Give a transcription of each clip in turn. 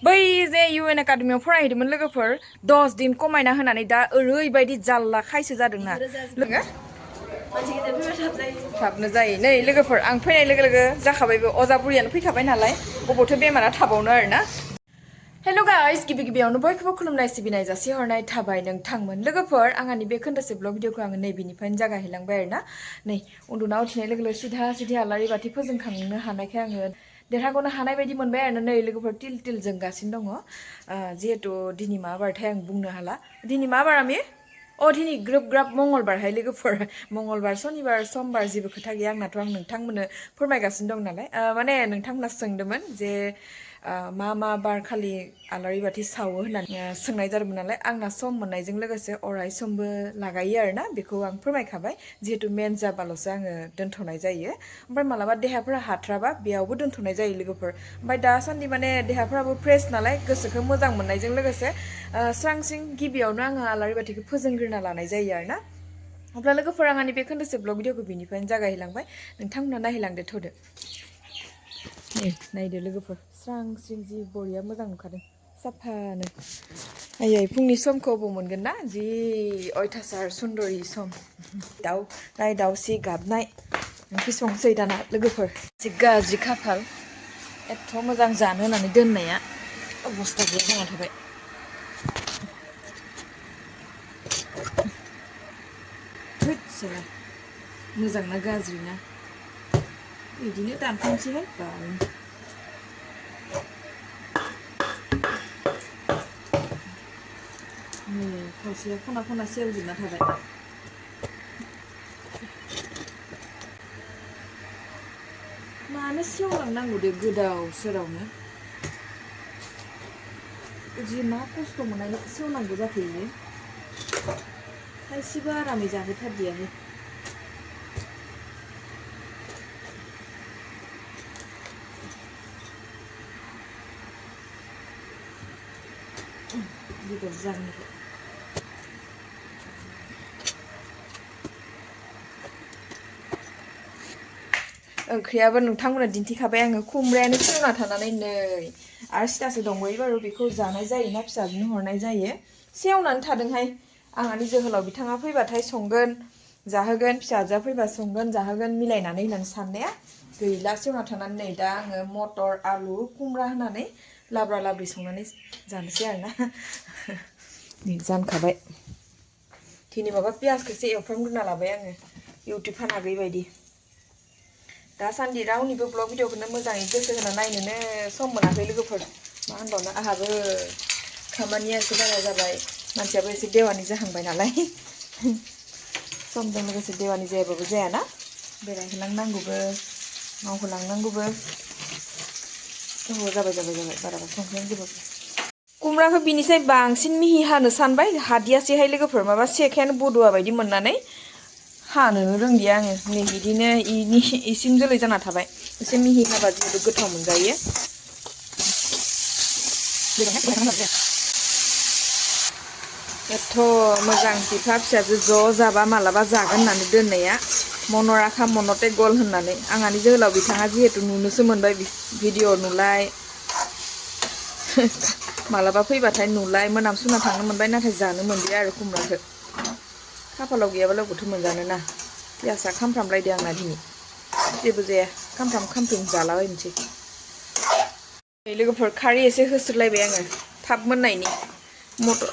बै जे UN एकाडेमियाव फरायहैदोंमोन लोगोफोर 10 दिन कमायना होनानै दा ओरैबायदि जाल्ला खायसो जादोंना लोगो थाबनो जायो नै लोगोफोर आं फैनाय लोगो लोगो जाखाबायबो अजा बुरियानो फैखाबाय नालाय अबावथो बेमारा थाबावनो आरोना हेलो गाइस गिबि गिबियावनो बयखौबो खुलुमनाय सिबिनाय जासिहरनाय थाबाय नोंथांमोन लोगोफोर आंनि बे खोन्दोसे ब्लग भिडिअखौ आङो नैबेनिफ्रायनो जागायहैलांबाय आरोना नै उन्दुना उथिनाय लोगो लोगो सिधा सिधि आलारि बाथि फोजोंखांनो हानायखाय आङो देरहाग'नो हानाय बायदि मोनबाय आरो नै लोगोफोर तिल तिल जोंगासिनो दङ जिहेतु दिनै मा बारथाय आं बुंनो हाला दिनै मा बार आमि दिनै ग्रोब ग्राब मंगलबारहाय लोगोफोर मंगलबार सनिबार समबार जेबो खोथा गैया आंनाथ' आं नोंथांमोननो फोरमायगासिनो दं नालाय माने नोंथांमोना सोंदोंमोन जे मा बार खालि आलारि बाथि सावो होननानै सोंनाय जादोंमोन नालाय आंना सम मोननायजों लोगोसे अराय समबो लागायो आरोना बेखौ आं फोरमायखाबाय जिहेतु मेन जाबाल'सो आङो दोनथ'नाय जायो ओमफ्राय मालाबा देहाफोरा हाथ्राबा बेयावबो दोनथ'नाय जायो लोगोफोर ओमफ्राय दासान्दि माने देहाफ्राबो फ्रेस नालाय गोसोखौ मोजां मोननायजों लोगोसे स्रां स्रिं गिबियावनो आङो आलारि बाथिखौ फोजोंग्रोना लानाय जायो आरोना अब्ला लोगोफोर आंनि बे खोन्दोसे ब्लग भिडिअखौ बिनिफ्रायनो जागायलांबाय नोंथांमोना नायहैलांदो थ'दो नायदो लोगोफोर स्रां स्रिं जि बरिया मोजां नुखादों साफानो आयै फुंनि समखौ अबाव मोनगोन ना जि अयथासार सुन्दरि सम दाउ दाउसि गाबनाय ओंख्रि संसै दाना लोगोफोर जि गाज्रि खाफाल एथ' मोजां जानो होननानै दोननाया अबस्था गैया जाना थाबाय होदसोला मोजां ना गाज्रि ना बिदिनो दानखानोसैहाय बाल नै खावसेया खना खना सेवजोबना थाबाय मानो सेवलांनांगौ दे गोदाव सोरावनो जि मा खस्थ' मोननानै सेवनांगौ जाखो इयो थाइसेबो आरामै जाहोथारदियानो बेदर जागोनखौ ओंख्रियाबो नोंथांमोना दिन्थिखाबाय आङो खुमब्रायानो सेवना थानानै नै आरो सिथासो दंबायो बारु बेखौ जानाय जायोना फिसाजोनो हरनाय जायो सेवनानै थादोंहाय आंहानि जोहोलाव बिथाङा फैबाथाय संगोन जाहोगोन फिसाजोआ फैबा संगोन जाहोगोन मिलायनानै होननानै साननाया गैला सेवना थानानै नै दा आङो मटर आलु खुमब्रा होनानै लाब्रा लाब्रि संनानै जानोसै आरोना नै जानखाबाय दिनै माबा पियासखौसो एवफ्रामग्रोना लाबाय आङो इउटुब फाना गैयिबायदि दासान्दि रावनिबो ब्लग भिडिअखौनो मोजाङै गोसो होना नायनोनो सम मोनाखै लोगोफोर मा होनबावनो आंहाबो खामानिया एसे बारा जाबाय मानसियाबो एसे देवानि जाहांबाय नालाय समजों लोगोसे देवानि जायाबाबो जायाना बेरायहोलांनांगौबो मावहोलांनांगौबो जाबाय बाराबा संख्रियानो जोबाखै खुमब्राखौ बिनिसाय बांसिन मिहि हानो सानबाय हादियासैहाय लोगोफोर माबा सेखायानो बदुवा बायदि मोननानै हानोनो रोंदिया आङो नै बिदिनो इसिं जोलै जाना थाबाय एसे मिहि हाबा जिहेतु गोथाव मोनजायो एथ' मोजां बिफा फिसाजो ज' जाबा मालाबा जागोन होननानै दोननाया मन'राखा मन'ते गल होननानै आंहानि जोहोलाव बिथाङा जिहेतु नुनोसो मोनबाय भिडिअ नुलाय मालाबा फैबाथाय नुलाय मोनामसुना थांनो मोनबाय नाथाय जानो मोनलिया आरो खुमब्राखौ खाफालाव गैयाबालाय अबावथो मोनजानो ना पियासा खामफ्रामलायदो आंना दिनै जेबो जाया खामफ्राम खामफ्रिम जालाबायनोसै लोगोफोर खारै एसे होस्रोलायबाय आङो थाब मोननायनि मटर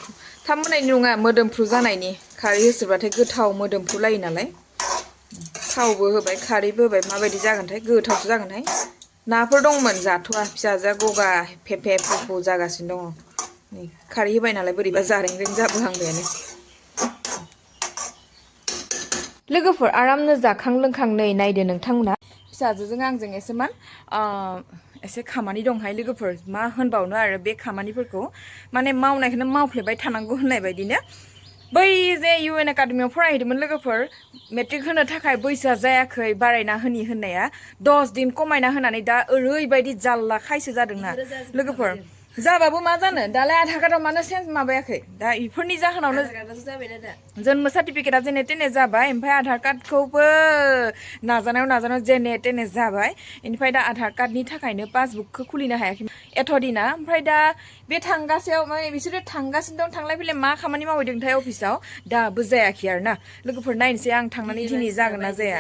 थाब मोननायनि नङा मोदोमफ्रु जानायनि खारै होस्रोबाथाय गोथाव मोदोमफ्रु लायो नालाय थावबो होबाय खारैबो होबाय माबायदि जागोनथाय गोथावसो जागोनहाय नाफोर दंमोन जाथ'वा फिसाजोआ गगा फेफे फुफु जागासिनो दङ नै खारै होबाय नालाय बोरैबा जारें-रें जाबोहांबायानो लोगोफोर आरामनो जाखां लोंखां नै नायदो नोंथांमोना फिसाजोजों आंजों एसेमान एसे खामानि दंहाय लोगोफोर मा होनबावनो आरो बे खामानिफोरखौ माने मावनायखौनो मावफ्लेबाय थानांगौ होननाय बायदिनो बै जे UN एकाडेमियाव फरायहैदोंमोन लोगोफोर मेट्रिक होनो थाखाय बैसोआ जायाखै बारायना होननाया 10 दिन कमायना होनानै दा ओरैबायदि जाल्ला खायसो जादोंना लोगोफोर जाबाबो मा जानो दालाय आधार कार्डआव मानो सेन्स माबायाखै दा इफोरनि जाहोनावनो जन्म सार्टिफिकेटआ जेने तेने जाबाय ओमफ्राय आधार कार्डखौबो नाजानायाव जेने तेने जाबाय इनिफ्राय दा आधार कार्डनि थाखायनो पासबुकखौ खुलिनो हायाखै एथ' दिना ओमफ्राय दा बे थांगासेयाव माने बिसोरो थांगासिनो दं थांलाय फैलाय मा खामानि मावहैदोंथाय अफिसाव दाबो जायाखै आरो ना लोगोफोर नायनोसै आं थांनानै दिनै जागोन ना जाया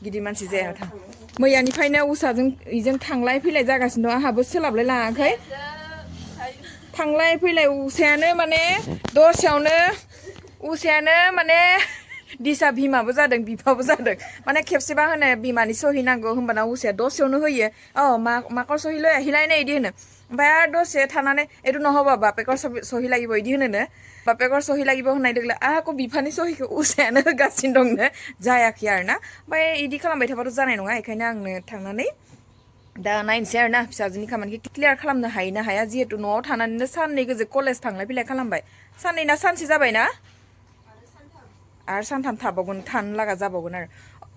गिदिर मानसि जाया थां मैयानिफ्रायनो उसाजों इजों थांलाय फैलाय जागासिनो दं आंहाबो सोलाबलाय लाङाखै थांलाय फैलाय उसायानो माने उसायानो माने दिसा बिमाबो जादों बिफाबो जादों माने खेबसेबा होनो बिमानि सहि नांगौ होमबाना उसाया दसेयावनो होयो माकर सहि लय আহিলাই নে इदि होनो ओमफ्राय आरो दसे थानानै এইটো নহ'ব বাপেকৰ सहि লাগিব इदि होनोनो बापेकर सहि লাগিব होननाय लोगो आंहा बिफानि सहिखौ उसायानो होगासिनो दंनो जायाखै आरो ना ओमफ्राय इदि खालामबाय थाबाथ' जानाय नङा बेखायनो आंनो थांनानै दा नायनोसै आरो ना फिसाजोनि खामानिखौ क्लियार खालामनो हायो ना हाया जिहेतु न'आव थानानैनो साननै गोजो कलेज थांलाय फैलाय खालामबाय साननै ना सानसे जाबायना आरो सानथाम थाबावगोन थानो लागा जाबावगोन आरो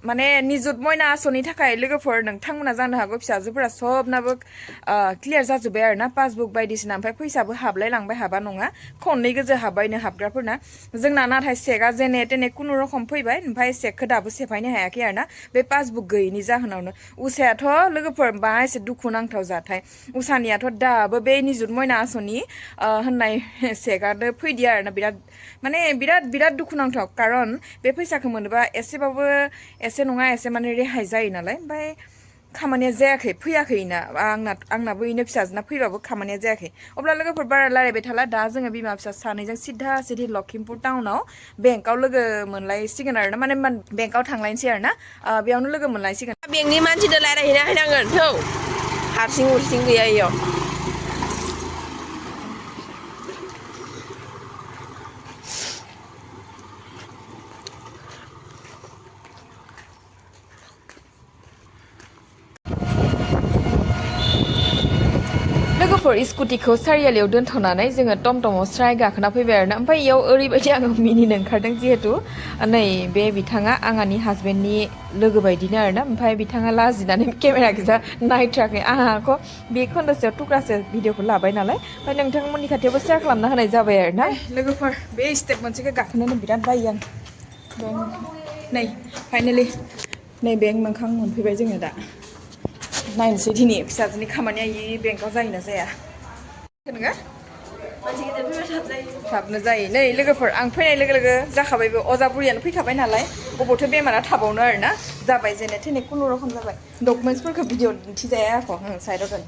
माने निजुत मयना आस'नि थाखाय लोगोफोर नोंथांमोना जानो हागौ फिसाजोफोरा सबनाबो क्लियार जाजोब्बाय आरो ना पासबुक बायदिसिना ओमफ्राय फैसाबो हाबलाय लांबाय हाबा नङा खननै गोजो हाबबायनो हाबग्राफोरना जोंना नाथाय सेकआ जेने तेने खुनुरखम फैबाय ओमफ्राय सेकखौ दाबो सेफायनो हायाखै आरो ना बे पासबुक गैयैनि जाहोनावनो उसायाथ' लोगोफोर बा एसे दुखु नांथाव जाथाय उसानियाथ' दाबो बे निजुत मयना आस'नि होननाय सेकआनो फैदिया आरो ना बिराद दुखु नांथाव कारन बे फैसाखौ मोनोबा एसेबाबो एसे नङा एसे माने रेहाय जायो नालाय ओमफ्राय खामानिया जायाखै फैयाखैना आंनाबो इनो फिसाजोना फैबाबो खामानिया जायाखै अब्ला लोगोफोर बारा रायलायबाय थाला दा जोङो बिमा फिसा सानैजों सिद्धा लखिमपुर टाउनाव बेंकआव लोगो मोनलायसिगोन आरो ना माने बेंकआव थांलायनोसै आरो ना बेयावनो लोगो मोनलायसिगोन बेंकनि मानसिजों रायलायहैनो हायनांगोन थौ हारसिं हुरसिं गैया इयाव लोगोफोर स्कुटिखौ सारियालियाव दोनथ'नानै जोङो टमटमाव स्राय गाखोना फैबाय आरो ना ओमफ्राय इयाव ओरैबायदि आङो मिनिनो ओंखारदों जिहेतु नै बे बिथाङा आंहानि हासबेन्डनि लोगो बायदिनो आरो ना ओमफ्राय बिथाङा लाजिनानै केमेरा गोजा नायथ्राखै आंहाख' बे खोन्दोसेयाव थुख्रासे भिडिअखौ लाबाय नालाय ओमफ्राय नोंथांमोननि खाथियावबो शेयार खालामना होनाय जाबाय आरो ना लोगोफोर बे स्टेप मोनसेखौ गाखोनोनो बिराद बायो आं नै फाइनेलि नै बेंक मोखां मोनफैबाय जोङो दा नायनोसै दिनै फिसाजोनि खामानिया बेंकआव जायोना जाया नोङो मानसि गिदिर फैबा थाबनो जायो नै लोगोफोर आं फैनाय लोगो जाखाबायबो अजा बुरियानो फैखाबाय नालाय अबावथो बेमारा थाबावनो आरो ना जाबाय जेने थेने खुनुरखम जाबाय डकुमेन्टसफोरखौ भिडिअ दिन्थिजाया आख' साइडआव दोन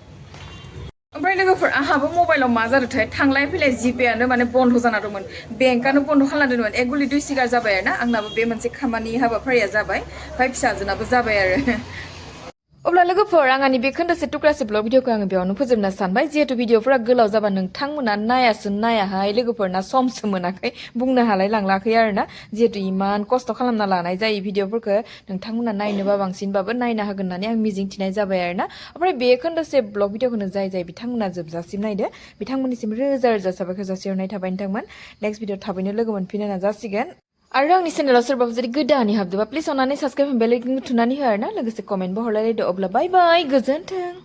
ओमफ्राय लोगोफोर आंहाबो मबाइलाव मा जादोंथाय थांलाय फैलाय जिपेआनो माने बन्द जाना दंमोन बेंकआनो बन्द खालामना दोनदोंमोन एक गुलि दुइ सिगार जाबाय आरो ना आंनाबो बे मोनसे खामानि हाबाफारिया जाबाय ओमफ्राय फिसाजोनाबो जाबाय आरो अब्ला लोगोफोर आंनि बे खोन्दोसे टुक्रासे ब्लग भिडिअखौ आङो बेयावनो फोजोबनो सानबाय जिहेतु भिडिअफोरा गोलाव जाबा नोंथांमोना नायाहाय लोगोफोरना समसो मोनाखै बुंनो हालाय लांलाखै आरो ना जिहेतु इमान खस्थ' खालामना लानाय जायो भिडिअफोरखौ नोंथांमोना नायनोबा बांसिनबाबो नायनो हागोन होननानै आं मिजिं थिनाय जाबाय आरो ना ओमफ्राय बे खोन्दोसे ब्लग भिडिअखौनो जाय बिथांमोना जोबजासिम नायदो बिथांमोननिसिम रोजा साबायखर जासिहरनाय थाबाय नोंथांमोन नेक्स्ट भिडिअ थाबैनो लोगो मोनफिननो नाजासिगोन आरो आंनि चेनेलाव सोरबाबो जुदि गोदानै हाबदोंबा प्लिज अननानै साबस्क्राइब बेल आइकनखौ थुनानै हो आरो ना लोगोसे कमेन्टबो हरलायलायदो अब्ला बाय बाय गोजोन्थों